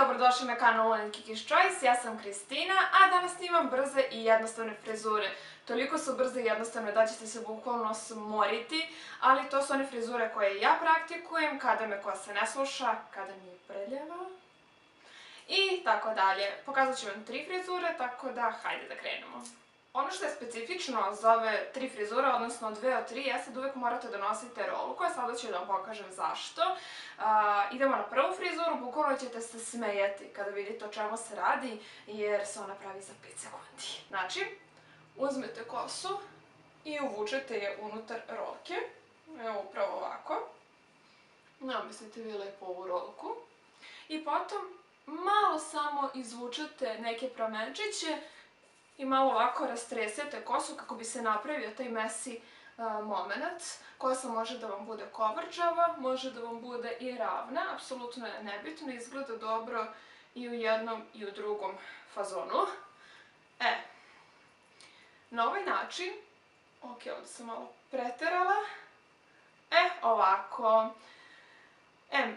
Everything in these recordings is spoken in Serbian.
dobrodošli na kanal One Kiki's Choice, ja sam Kristina, a danas snimam brze i jednostavne frizure. Toliko su brze i jednostavne da ćete se bukvalno smoriti, ali to su one frizure koje ja praktikujem kada me kosa ne sluša, kada mi je prljava i tako dalje. Pokazat ću vam 3 frizure, tako da hajde da krenemo. Ono što je specifično za ove 3 frizure, odnosno 2 od 3, jeste da uvek morate da nosite rolku, a sada ću da vam pokažem zašto. Idemo na prvu frizuru, bukvalno ćete se smejati kada vidite o čemu se radi, jer se ona pravi za 5 sekundi. Znači, uzmete kosu i uvučete je unutar rolke, evo upravo ovako. Namislite vi lepo ovu rolku. I potom malo samo izvučete neke pramenčiće i malo ovako rastresete kosu kako bi se napravio taj messy moment. Kosa može da vam bude kovrđava, može da vam bude i ravna, apsolutno je nebitno, izgleda dobro i u jednom i u drugom fazonu. Na ovaj način, ok, ovdje sam malo preterala, ovako.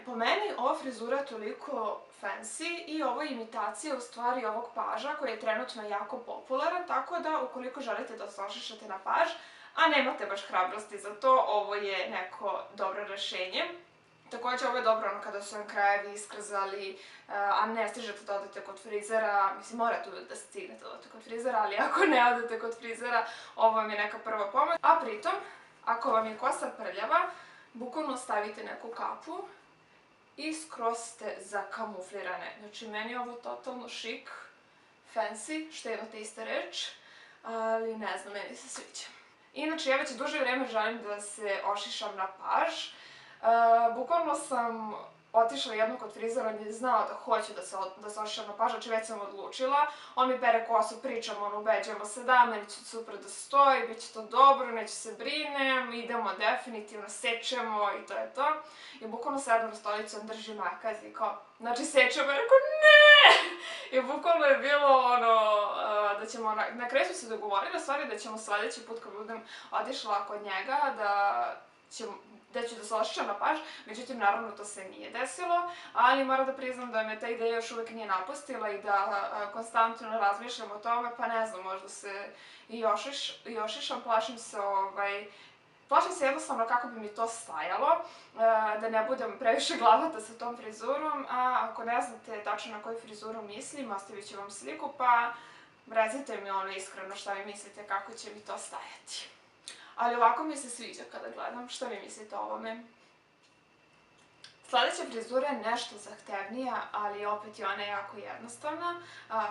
Po meni ova frizura je toliko fancy i ovo je imitacija u stvari ovog paža koji je trenutno jako popularan, tako da ukoliko želite da se ošišate na paž, a nemate baš hrabrosti za to, ovo je neko dobro rešenje. Takođe, ovo je dobro kada su vam krajevi iskrzali, a ne stižete da odete kod frizera, mislim morate uvek da stignete da odete kod frizera, ali ako ne odete kod frizera, ovo vam je neka prva pomoć. A pritom, ako vam je kosa prljava, bukvalno stavite neku kapu i skroz ste zakamuflirane. Znači, meni je ovo totalno šik, fancy, što je jedna te ista reč, ali ne znam, meni se sviđa. Inače, ja već duže vreme želim da se ošišam na paž. Bukvalno sam otišla jednom kod frizera, on je znao da hoću da se ošišam na paž, znači već sam odlučila. On mi pere kosu, pričamo, ubeđujemo se da, meni će super da stoji, bit će to dobro, neću se brinem, idemo definitivno, sečemo i to je to. I bukvalno sedam na stolicu, on drži makaz i kao, znači sečemo, i rekao ne! I bukvalno je bilo ono, da ćemo, na kraju smo se dogovorili, stvari da ćemo sledeći put kad budem otišla kod njega, da ću da se ošišam na paž, međutim, naravno, to se nije desilo, ali moram da priznam da me ta ideja još uvek nije napustila i da konstantno razmišljam o tome, pa ne znam, možda se i ošišam, plašim se jednostavno kako bi mi to stajalo, da ne budem previše glavata sa tom frizurom, a ako ne znate tačno na koju frizuru mislim, ostavit ću vam sliku, pa recite mi ono iskreno šta vi mislite kako će mi to stajati. Ali ovako mi se sviđa kada gledam, šta vi mislite o ovome. Sledeća frizura je nešto zahtevnija, ali opet i ona je jako jednostavna.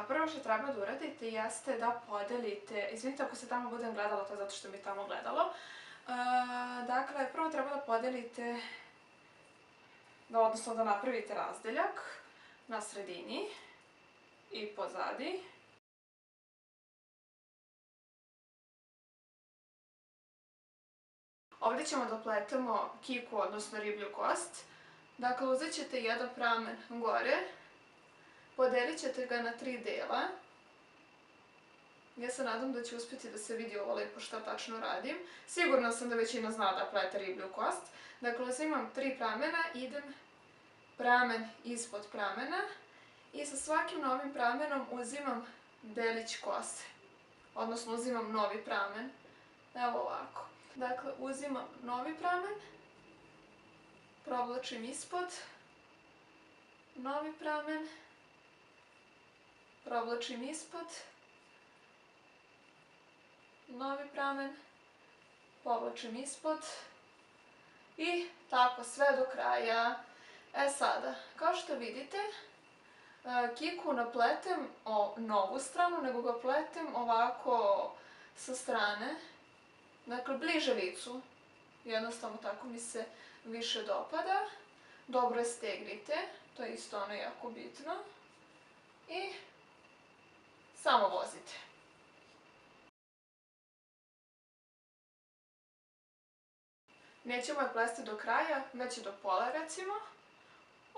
Prvo što treba da uradite jeste da podelite, izvinite ako se tamo budem gledala, to je zato što mi je tamo gledalo. Dakle, prvo treba da podelite, odnosno da napravite razdeljak na sredini i pozadi. Ovdje ćemo da pletemo kiku, odnosno riblju kost. Dakle, uzet ćete jedan pramen gore, podelit ćete ga na 3 dela. Ja se nadam da će uspjeti da se vidi ovo lepo šta tačno radim. Sigurna sam da većina zna da plete riblju kost. Dakle, uzimam 3 pramena, idem pramen ispod pramena i sa svakim novim pramenom uzimam delić kose. Odnosno, uzimam novi pramen. Evo ovako. Dakle, uzimam novi pramen, provlačim ispod, novi pramen, provlačim ispod, novi pramen, povlačim ispod i tako sve do kraja. Sada, kao što vidite, kiku ne pletem na ovu stranu, nego ga pletem ovako sa strane. Dakle, bliže licu, jednostavno tako mi se više dopada. Dobro je stegnite, to je isto ono jako bitno. I samo vozite. Nećemo je plesti do kraja, već do pola recimo.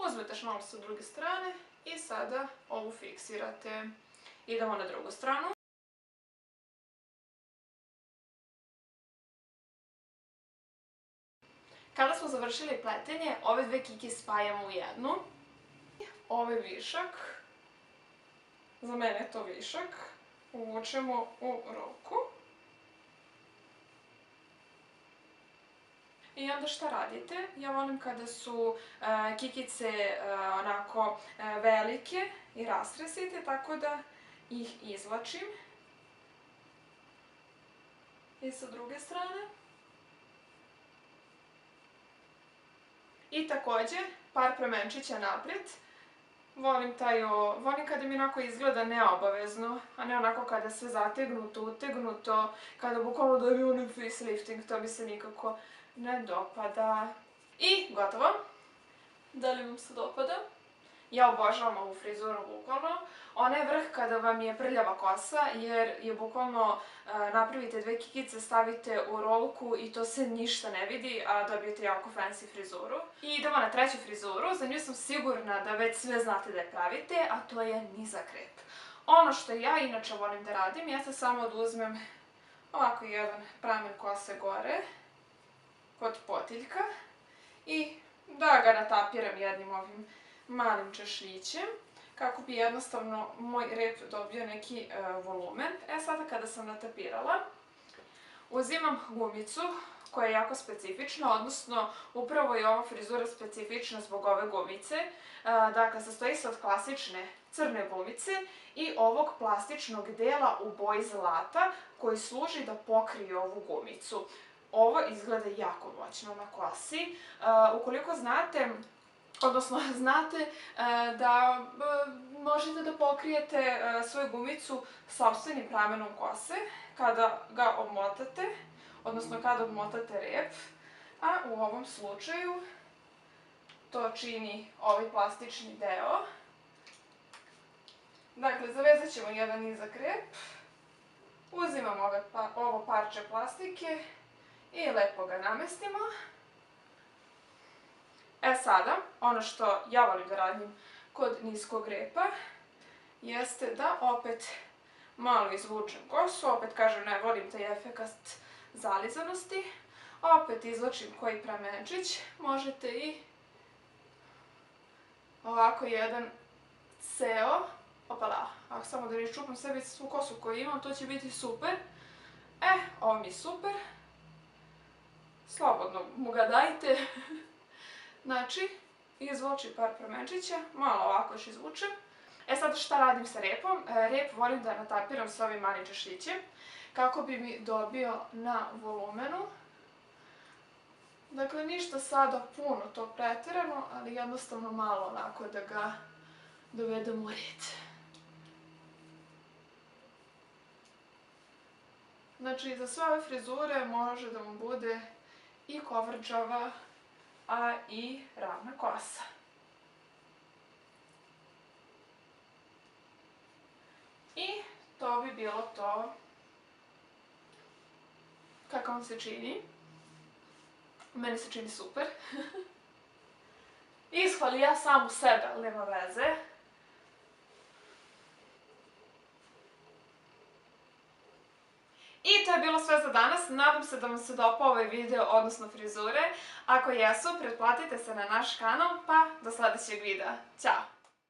Uzmete šnol sa druge strane i sada ovu fiksirate. Idemo na drugu stranu. Kada smo završili pletenje, ove 2 kike spajamo u jednu. ovaj višak, za mene je to višak, uvučemo u ruku. I onda šta radite? Ja volim kada su kikice onako velike i rastresite, tako da ih izvlačim. I sa druge strane. I takođe, par pramenčića naprijed. Volim kada mi onako izgleda neobavezno, a ne onako kada sve zategnuto, utegnuto, kada bukvalno dobiju onaj facelifting, to mi se nikako ne dopada. I gotovo. Da li vam se dopada? Ja obožavam ovu frizuru bukvalno. Onaj vrh kada vam je prljava kosa, jer je bukvalno napravite dve kikice, stavite u rolku i to se ništa ne vidi, a dobijete jako fancy frizuru. I idemo na treću frizuru, za nju sam sigurna da već sve znate da je pravite, a to je nizak rep. Ono što ja inače volim da radim, jeste samo da uzmem ovako jedan pramen kose gore, kod potiljka, i da ga natapiram jednim ovim malim češljićem, kako bi jednostavno moj rep dobio neki volumen. Sada kada sam natapirala, uzimam gumicu koja je jako specifična, odnosno upravo je ova frizura specifična zbog ove gumice. Dakle, sastoji se od klasične crne gumice i ovog plastičnog dela u boji zlata koji služi da pokrije ovu gumicu. Ovo izgleda jako moćno na kosi. Ukoliko znate, odnosno znate da možete da pokrijete svoju gumicu sopstvenim pramenom kose kada ga obmotate, odnosno kada obmotate rep, a u ovom slučaju to čini ovaj plastični deo. Dakle, zavezat ćemo jedan nizak rep, uzimamo ovo parče plastike i lepo ga namestimo. Sada, ono što ja volim da radim kod niskog repa, jeste da opet malo izvučem kosu, opet kažem ne volim taj efekat zalizanosti, opet izvlačim koji pramenčić, možete i ovako jedan ceo, opala, ako samo da ne iščupam sebi svu kosu koju imam, to će biti super. Ovo mi je super, slobodno mu ga dajte. Znači, izvučim par pramenčića, malo ovako još izvučem. Sada šta radim sa repom? Rep volim da natapiram sa ovim malim češljićem, kako bi mi dobio na volumenu. Dakle, ništa sada puno to preterano, ali jednostavno malo onako da ga dovedem u red. Znači, za sve ove frizure može da mu bude i kovrđava, a i ravna kosa. I to bi bilo to. Kako vam se čini? Meni se čini super. Ishvali ja samu sebe, ali nema veze. I to je bilo sve za danas. Nadam se da vam se dopao ovaj video, odnosno frizure. Ako jesu, pretplatite se na naš kanal, pa do sledećeg videa. Ćao!